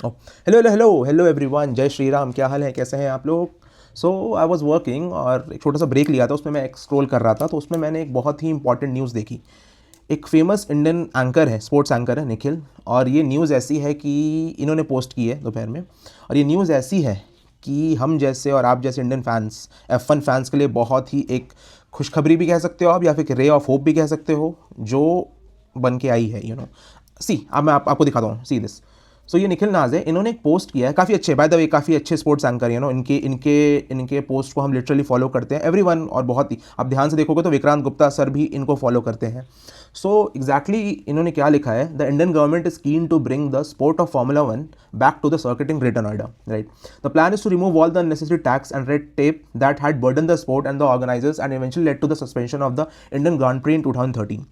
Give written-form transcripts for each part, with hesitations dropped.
Hello hello hello hello everyone, जय श्री राम। क्या हाल है, कैसे हैं आप लोग? सो आई वाज वर्किंग और एक छोटा सा ब्रेक लिया था, उसमें मैं एक स्क्रॉल कर रहा था, तो उसमें मैंने एक बहुत ही इंपॉर्टेंट न्यूज़ देखी। एक फेमस इंडियन एंकर है, स्पोर्ट्स एंकर है निखिल, और ये न्यूज़ ऐसी है कि इन्होंने पोस्ट की है दोपहर में। और ये न्यूज़ ऐसी है कि हम जैसे और आप जैसे इंडियन फैंस, F1 फैंस के लिए बहुत ही एक खुशखबरी भी कह सकते हो आप, या फिर रे ऑफ होप भी कह सकते हो, जो बन के आई है। सी अब मैं आपको दिखाता हूँ, सी दिस। सो ये निखिल नाज है, इन्होंने एक पोस्ट किया है, काफ़ी अच्छे, बाय द वे काफ़ी अच्छे स्पोर्ट्स एंकर इनके इनके इनके पोस्ट को हम लिटरली फॉलो करते हैं एवरीवन, और बहुत ही आप ध्यान से देखोगे तो विक्रांत गुप्ता सर भी इनको फॉलो करते हैं। सो एग्जैक्टली इन्होंने क्या लिखा है, the Indian government is keen to bring the sport of Formula 1 back to the circuit in Greater Noida, right? The plan is to remove all the unnecessary tax and red tape that had burdened the sport and the organizers and eventually led to the suspension of the Indian Grand Prix in 2013.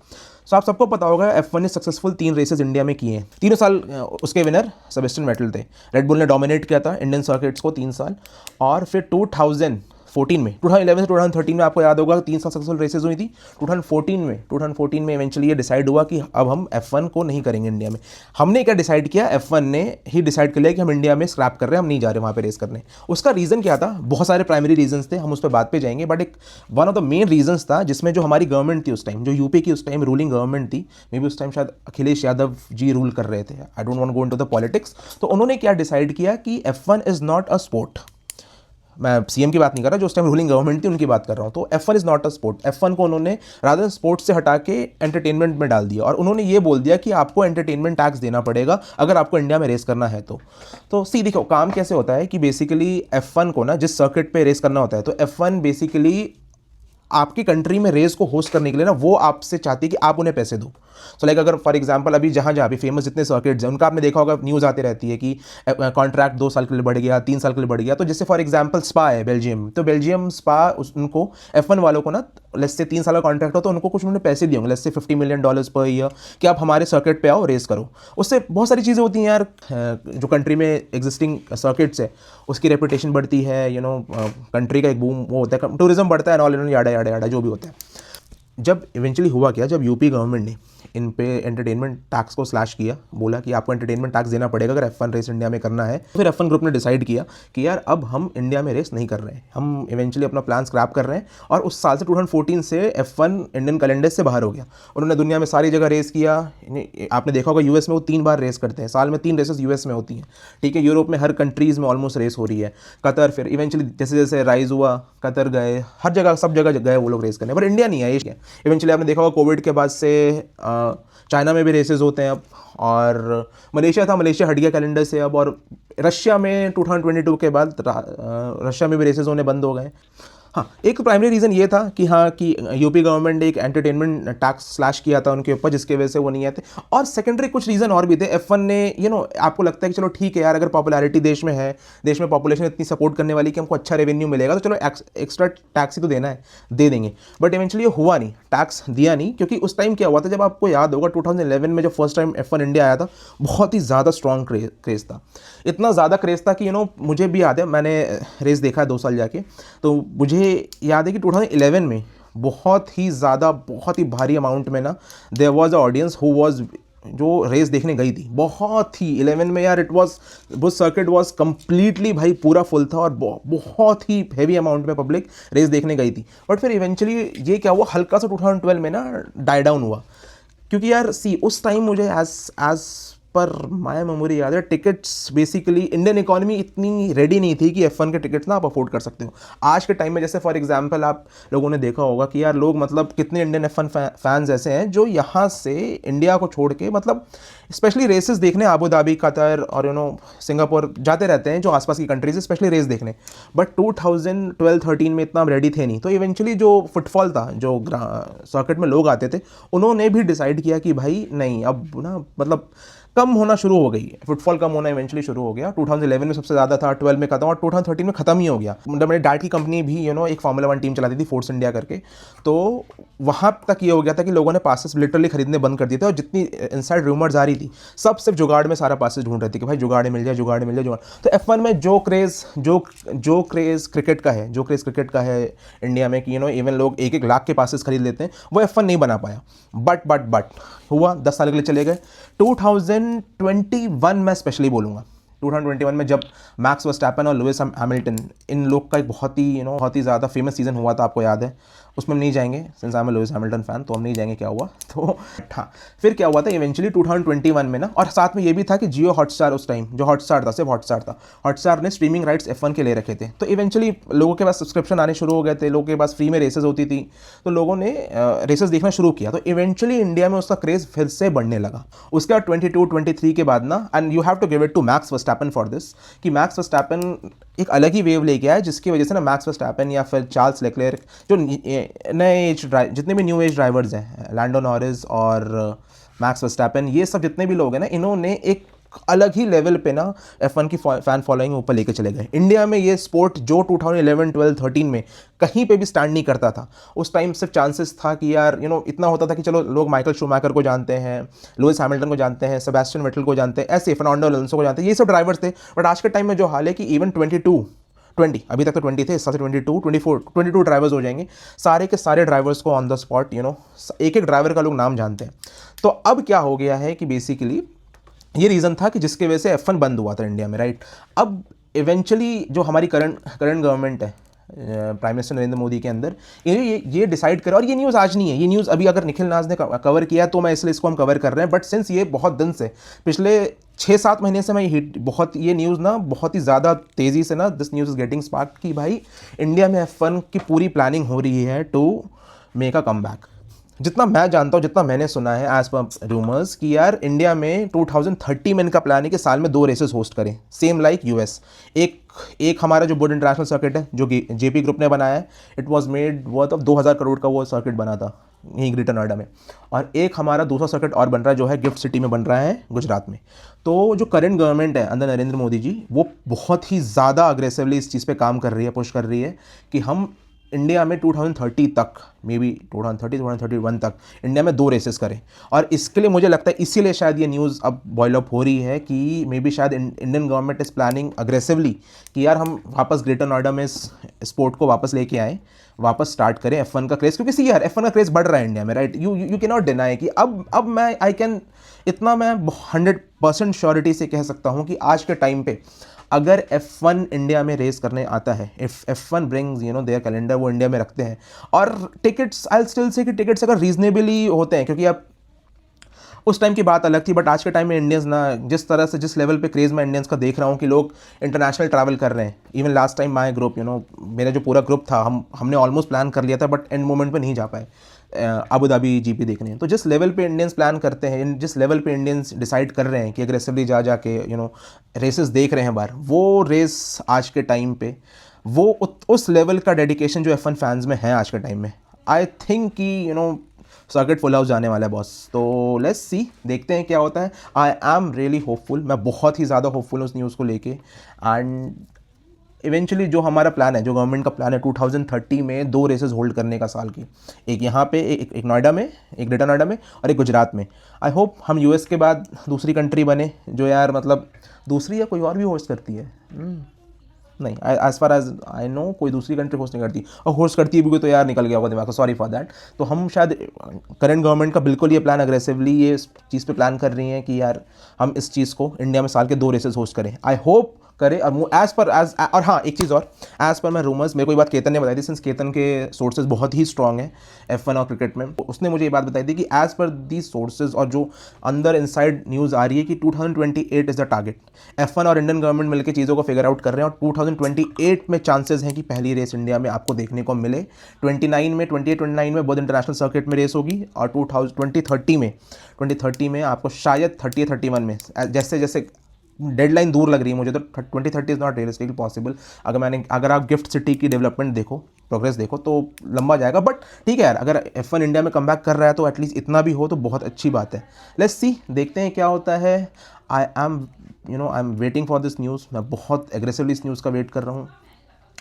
सो आप सबको पता होगा F1 ने successful 3 races India में किए हैं। तीनों साल उसके विनर सेबेस्टियन वेटल थे। रेड बुल ने डोमिनेट किया था इंडियन सर्किट्स को 3 साल, और फिर 2014 में, 2011 से 2013 में आपको याद होगा 3 साल सक्सेसफुल रेसेस हुई थी। 2014 में इवेंचुअली ये डिसाइड हुआ कि अब हम F1 को नहीं करेंगे इंडिया में। हमने क्या डिसाइड किया, F1 ने ही डिसाइड कर लिया कि हम इंडिया में स्क्रैप कर रहे हैं, हम नहीं जा रहे वहाँ पे रेस करने। उसका रीज़न क्या था? बहुत सारे प्राइमरी रीजंस थे, हम उस पर बात पे जाएंगे, बट एक one of the main reasons था जिसमें जो हमारी गवर्नमेंट थी उस टाइम, जो यूपी की उस टाइम रूलिंग गवर्नमेंट थी, मे बी उस टाइम शायद अखिलेश यादव जी रूल कर रहे थे, I don't want go into the politics. तो उन्होंने क्या डिसाइड किया कि F1 is not a sport. मैं सीएम की बात नहीं कर रहा, जो उस टाइम रूलिंग गवर्नमेंट थी उनकी बात कर रहा हूँ। तो F1 is not a sport. F1 को उन्होंने रादर स्पोर्ट्स से हटा के एंटरटेनमेंट में डाल दिया, और उन्होंने ये बोल दिया कि आपको एंटरटेनमेंट टैक्स देना पड़ेगा अगर आपको इंडिया में रेस करना है तो सी देखो काम कैसे होता है कि बेसिकली F1 को ना जिस सर्किट पे रेस करना होता है, तो F1 बेसिकली आपकी कंट्री में रेस को होस्ट करने के लिए ना वो आपसे चाहती है कि आप उन्हें पैसे दो। सो लाइक अगर फॉर एग्जांपल अभी जहाँ जहाँ भी फेमस जितने सर्किट्स हैं उनका आपने देखा होगा, न्यूज़ आती रहती है कि कॉन्ट्रैक्ट 2 साल के लिए बढ़ गया, 3 साल के लिए बढ़ गया। तो जैसे फॉर एग्जांपल स्पा है बेल्जियम, तो बेल्जियम स्पा उनको F1 वालों को ना लेट्स से 3 साल का कॉन्ट्रैक्ट हो तो उनको कुछ उन्होंने पैसे दिए होंगे, let's say $50 million per year, कि आप हमारे सर्किट पे आओ रेस करो। उससे बहुत सारी चीज़ें होती हैं यार, जो कंट्री में एग्जिस्टिंग सर्किट्स है उसकी रेपुटेशन बढ़ती है, कंट्री का एक बूम वो होता है, टूरिज्म बढ़ता है, ऑल याडा याडा याडा जो भी होता है। जब इवेंचुअली हुआ क्या, जब यूपी गवर्नमेंट ने इन पे एंटरटेनमेंट टैक्स को स्लैश किया, बोला कि आपको एंटरटेनमेंट टैक्स देना पड़ेगा अगर F1 रेस इंडिया में करना है, तो फिर F1 ग्रुप ने डिसाइड किया कि यार अब हम इंडिया में रेस नहीं कर रहे हैं, हम इवेंचुअली अपना प्लान स्क्रैप कर रहे हैं। और उस साल से 2014 से F1 इंडियन कैलेंडर से बाहर हो गया। उन्होंने दुनिया में सारी जगह रेस किया। आपने देखा होगा यूएस में वो 3 बार रेस करते हैं, साल में 3 रेसेस यूएस में होती हैं, ठीक है। यूरोप में हर कंट्रीज़ में ऑलमोस्ट रेस हो रही है। कतर फिर इवेंचुअली जैसे जैसे राइज हुआ, कतर गए, हर जगह सब जगह गए वो लोग रेस करने, पर इंडिया नहीं है। इवेंचुअली आपने देखा होगा कोविड के बाद से चाइना में भी रेसेस होते हैं अब, और मलेशिया था, मलेशिया हट गया कैलेंडर से अब, और रशिया में 2022 के बाद रशिया में भी रेसेस होने बंद हो गए। हाँ, एक प्राइमरी रीज़न ये था कि हाँ कि यूपी गवर्नमेंट ने एक एंटरटेनमेंट टैक्स स्लैश किया था उनके ऊपर, जिसके वजह से वो नहीं आते। और सेकेंडरी कुछ रीज़न और भी थे। F1 ने आपको लगता है कि चलो ठीक है यार, अगर पॉपुलैरिटी देश में है, देश में पॉपुलेशन इतनी सपोर्ट करने वाली कि हमको अच्छा रेवेन्यू मिलेगा, तो चलो एक्स्ट्रा टैक्स ही तो देना है, दे देंगे। बट इवेंचुअली ये हुआ नहीं, टैक्स दिया नहीं, क्योंकि उस टाइम क्या हुआ था, जब आपको याद होगा 2011 में जब फर्स्ट टाइम F1 इंडिया आया था, बहुत ही ज़्यादा स्ट्रॉन्ग क्रेज़ था। इतना ज़्यादा क्रेज़ था कि मुझे भी याद है, मैंने रेस देखा है 2 साल जाके, तो मुझे याद है कि 2011 में बहुत ही ज़्यादा, बहुत ही भारी अमाउंट में ना there was a audience who was, जो रेस देखने गई थी बहुत ही 11 में यार, इट वाज वो सर्किट वाज कंप्लीटली भाई पूरा फुल था, और बहुत ही हैवी अमाउंट में पब्लिक रेस देखने गई थी। बट फिर इवेंचुअली ये क्या हुआ, हल्का सा 2012 में ना डाई डाउन हुआ, क्योंकि यार सी उस टाइम मुझे एज पर माय मेमोरी याद है, टिकट्स बेसिकली इंडियन इकोनॉमी इतनी रेडी नहीं थी कि F1 के टिकट्स ना आप अफोर्ड कर सकते हो। आज के टाइम में जैसे फॉर एग्जांपल आप लोगों ने देखा होगा कि यार लोग, मतलब कितने इंडियन F1 फैंस ऐसे हैं जो यहाँ से इंडिया को छोड़ के, मतलब स्पेशली रेसेस देखने आबू धाबी, कतर और सिंगापुर जाते रहते हैं, जो आसपास की कंट्रीज है, स्पेशली रेस देखने। बट 2012-13 में इतना रेडी थे नहीं, तो इवेंचुअली जो फुटफॉल था, जो सर्किट में लोग आते थे, उन्होंने भी डिसाइड किया कि भाई नहीं, अब ना मतलब कम होना शुरू हो गई, फुटफॉल कम होना इवेंचुअली शुरू हो गया। 2011 में सबसे ज़्यादा था, 12 में खत्म, और 2013 में ख़त्म ही हो गया। मतलब मेरे डैड की कंपनी भी एक Formula 1 टीम चलाती थी, फोर्स इंडिया करके, तो वहाँ तक ये हो गया था कि लोगों ने पासेस लिटरली खरीदने बंद कर दिए थे, और जितनी इनसाइड रूमर्स आ रही थी सब सिर्फ जुगाड़ में सारा पासेस ढूंढ रहे थे कि भाई जुगाड़ मिल जाए, जुगाड़ मिल जाए, जुगाड़। तो F1 में जो क्रेज़ क्रिकेट का है इंडिया में, कि इवन लोग 1-1 लाख के पासेस खरीद लेते हैं, वो F1 नहीं बना पाया। बट हुआ 10 साल के लिए चले गए। 2021 मैं स्पेशली बोलूँगा, 2021 में जब मैक्स वर्स्टैपन और लुइस हैमिल्टन, इन लोग का एक बहुत ही बहुत ही ज़्यादा फेमस सीज़न हुआ था, आपको याद है। उसमें हम नहीं जाएंगे, since I M Lewis Hamilton fan, तो हम नहीं जाएंगे क्या हुआ। तो हाँ, फिर क्या हुआ था इवेंचुअली 2021 में ना, और साथ में ये भी था कि जियो हॉटस्टार, उस टाइम जो हॉटस्टार था, सिर्फ हॉटस्टार था, हॉटस्टार ने स्ट्रीमिंग राइट्स F1 के ले रखे थे। तो इवेंचुअली लोगों के पास सब्सक्रिप्शन आने शुरू हो गए थे, लोगों के पास फ्री में रेसेस होती थी, तो लोगों ने रेसेस देखना शुरू किया। तो इवेंचुअली इंडिया में उसका क्रेज़ फिर से बढ़ने लगा। उसके बाद 22-23 के बाद ना, and you have to give it to Max Verstappen for this, कि मैक्स वर्स्टैपन एक अलग ही वेव लेके आया, जिसकी वजह से ना मैक्स वर्स्टैपन या फिर चार्ल्स लेक्लेयर, जो नए एज जितने भी न्यू एज ड्राइवर्स हैं, लैंडो नॉरिस और मैक्स वर्स्टैपन, ये सब जितने भी लोग हैं ना, इन्होंने एक अलग ही लेवल पे ना F1 की फैन फॉलोइंग ऊपर लेके चले गए। इंडिया में ये स्पोर्ट जो 2011, 12, 13 में कहीं पे भी स्टैंड नहीं करता था, उस टाइम सिर्फ चांसेस था कि यार इतना होता था कि चलो लोग माइकल शूमैकर को जानते हैं, लुइस हैमिल्टन को जानते हैं, सेबेस्टियन वेटल को जानते हैं, ऐसे फर्नांडो अलोंसो को जानते हैं, ये सब ड्राइवर्स थे। बट आज के टाइम में जो हाल है कि इवन 20, अभी तक तो 20 थे, इस साल से 22, 24, 22 ड्राइवर्स हो जाएंगे, सारे के सारे ड्राइवर्स को ऑन द स्पॉट एक एक ड्राइवर का लोग नाम जानते हैं। तो अब क्या हो गया है कि बेसिकली ये रीज़न था कि जिसके वजह से F1 बंद हुआ था इंडिया में, राइट। अब इवेंचुअली जो हमारी करंट गवर्नमेंट है, प्राइम मिनिस्टर नरेंद्र मोदी के अंदर, ये डिसाइड करे, और ये न्यूज़ आज नहीं है, ये न्यूज़ अभी अगर निखिल नाज ने कवर किया तो मैं इसलिए इसको हम कवर कर रहे हैं। बट सिंस ये बहुत दिन से, पिछले 6-7 महीने से मैं ये न्यूज़ ना बहुत ही ज़्यादा तेज़ी से ना, this news is getting spark, कि भाई इंडिया में F1 की पूरी प्लानिंग हो रही है टू मेक अ कमबैक। जितना मैं जानता हूँ, जितना मैंने सुना है एज पर रूमर्स, कि यार इंडिया में 2030 में इनका प्लान है कि साल में 2 रेसेस होस्ट करें, सेम लाइक यूएस। एक हमारा जो बुड इंटरनेशनल सर्किट है, जो जेपी ग्रुप ने बनाया है, it was made worth of 2000 crore का वो सर्किट बना था यहीं ग्रेटर नोएडा में। और एक हमारा दूसरा सर्किट और बन रहा है, जो है गिफ्ट सिटी में बन रहा है, गुजरात में। तो जो करंट गवर्नमेंट है अंदर नरेंद्र मोदी जी, वो बहुत ही ज़्यादा अग्रेसिवली इस चीज़ पे काम कर रही है, पुश कर रही है कि हम इंडिया में 2030 तक, मे बी 2031 तक इंडिया में 2 रेसेस करें। और इसके लिए मुझे लगता है, इसीलिए शायद ये न्यूज़ अब बॉयल अप हो रही है कि मे बी शायद Indian government is planning aggressively कि यार हम वापस ग्रेटर नोएडा में इस स्पोर्ट को वापस लेके आएँ, वापस स्टार्ट करें F1 का क्रेज़। क्योंकि सी यार F1 का क्रेज़ बढ़ रहा है इंडिया में, right. You can not deny कि अब मैं इतना मैं 100% श्योरिटी से कह सकता हूँ कि आज के टाइम पे अगर F1 इंडिया में रेस करने आता है, if F1 brings their calendar, वो इंडिया में रखते हैं, और टिकट्स, आई स्टिल से कि टिकट्स अगर रीजनेबली होते हैं, क्योंकि अब उस टाइम की बात अलग थी, बट आज के टाइम में इंडियंस ना, जिस तरह से, जिस लेवल पे क्रेज़ मैं इंडियंस का देख रहा हूँ कि लोग इंटरनेशनल ट्रैवल कर रहे हैं। Even last time my group, मेरा जो पूरा ग्रुप था, हमने ऑलमोस्ट प्लान कर लिया था, बट एंड मोमेंट पे नहीं जा पाए अबू धाबी जीपी देखने। तो जिस लेवल पे इंडियंस प्लान करते हैं, जिस लेवल पे इंडियंस डिसाइड कर रहे हैं कि अग्रेसिवली जाके रेसेस देख रहे हैं बाहर, वो रेस आज के टाइम पे, वो उस लेवल का डेडिकेशन जो F1 फैंस में है आज के टाइम में, आई थिंक कि सर्किट फुल हाउस जाने वाला है बॉस। तो लेट्स सी, देखते हैं क्या होता है। आई एम रियली होपफुल, मैं बहुत ही ज़्यादा होपफुल हूँ उस न्यूज़ को लेके। एंड इवेंचुअली जो हमारा प्लान है, जो गवर्नमेंट का प्लान है 2030 में 2 रेसेस होल्ड करने का साल की, एक यहाँ पे, एक नोएडा में, एक ग्रेटर नोएडा में, और एक गुजरात में। आई होप हम यूएस के बाद दूसरी कंट्री बने जो यार मतलब दूसरी या कोई और भी होस्ट करती है, नहीं, as far as I know कोई दूसरी कंट्री होस्ट नहीं करती, और होस्ट करती है भी कोई तो यार निकल गया होगा दिमाग को, सॉरी फॉर दैट। तो हम शायद करंट गवर्नमेंट का बिल्कुल ये प्लान अग्रेसिवली ये इस चीज़ पे प्लान कर रही हैं कि यार हम इस चीज़ को इंडिया में साल के 2 रेसेस होस्ट करें। आई होप करे। और हाँ, एक चीज़ और, एज़ पर मैं रूमर्स, मेरे को ये बात केतन ने बताई थी, सिंस केतन के सोर्सेज बहुत ही स्ट्रॉन्ग हैं F1 और क्रिकेट में, उसने मुझे ये बात बताई थी कि एज़ पर दी सोर्सेज और जो अंदर इनसाइड न्यूज़ आ रही है कि 2028 इज़ द टारगेट। F1 और इंडियन गवर्नमेंट मिलकर चीज़ों को फिगर आउट कर रहे हैं, और 2028 में चांसेस हैं कि पहली रेस इंडिया में आपको देखने को मिले। 29 में बुध इंटरनेशनल सर्किट में रेस होगी, और 2030 में आपको शायद 31 में, जैसे जैसे डेडलाइन दूर लग रही है मुझे, तो 2030 इज़ नॉट रियलिस्टिकली पॉसिबल। अगर आप गिफ्ट सिटी की डेवलपमेंट देखो, प्रोग्रेस देखो, तो लंबा जाएगा। बट ठीक है यार, अगर F1 इंडिया में कमबैक कर रहा है तो एटलीस्ट इतना भी हो तो बहुत अच्छी बात है। लेट्स सी, देखते हैं क्या होता है। I am waiting for this news, मैं बहुत एग्रेसिवली इस न्यूज़ का वेट कर रहा हूँ।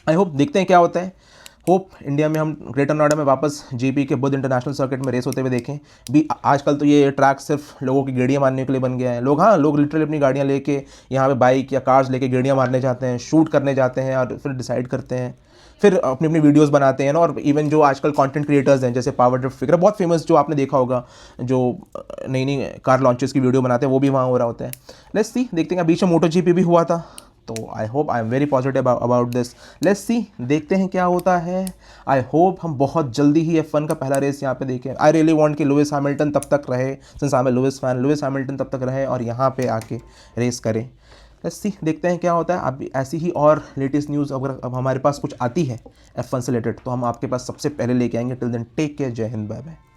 आई होप, देखते हैं क्या होता है। होप इंडिया में हम ग्रेटर नोएडा में वापस जेपी के बुध इंटरनेशनल सर्किट में रेस होते हुए देखें भी। आजकल तो ये ट्रैक सिर्फ लोगों की गेड़ियाँ मारने के लिए बन गया है। लोग लिटरली अपनी गाड़ियाँ लेके यहाँ पे बाइक या कार्स लेके गेड़ियाँ मारने जाते हैं, शूट करने जाते हैं, और फिर डिसाइड करते हैं, फिर अपनी अपनी वीडियोस बनाते हैं ना। और इवन जो आजकल कंटेंट क्रिएटर्स हैं जैसे पावर ड्रिफ्ट वगैरह, बहुत फेमस, जो आपने देखा होगा, जो नई नई कार लॉन्चेस की वीडियो बनाते हैं, वो भी वहाँ हो रहा होता है। लेट्स सी, देखते हैं। बीच में मोटो जीपी भी हुआ था, तो I am very positive about this. Let's see, देखते हैं क्या होता है। आई होप हम बहुत जल्दी ही F1 का पहला रेस यहाँ पे देखें। आई रियली वांट कि लुइस हैमिल्टन तब तक रहे, since I am a Lewis fan, Lewis Hamilton तब तक रहे और यहाँ पे आके रेस करें। लेट्स सी, देखते हैं क्या होता है। अब ऐसी ही और लेटेस्ट न्यूज़ अगर अब हमारे पास कुछ आती है F1 से रिलेटेड, तो हम आपके पास सबसे पहले लेके आएंगे। टिल देन टेक केयर, जय हिंद, बाय बाय।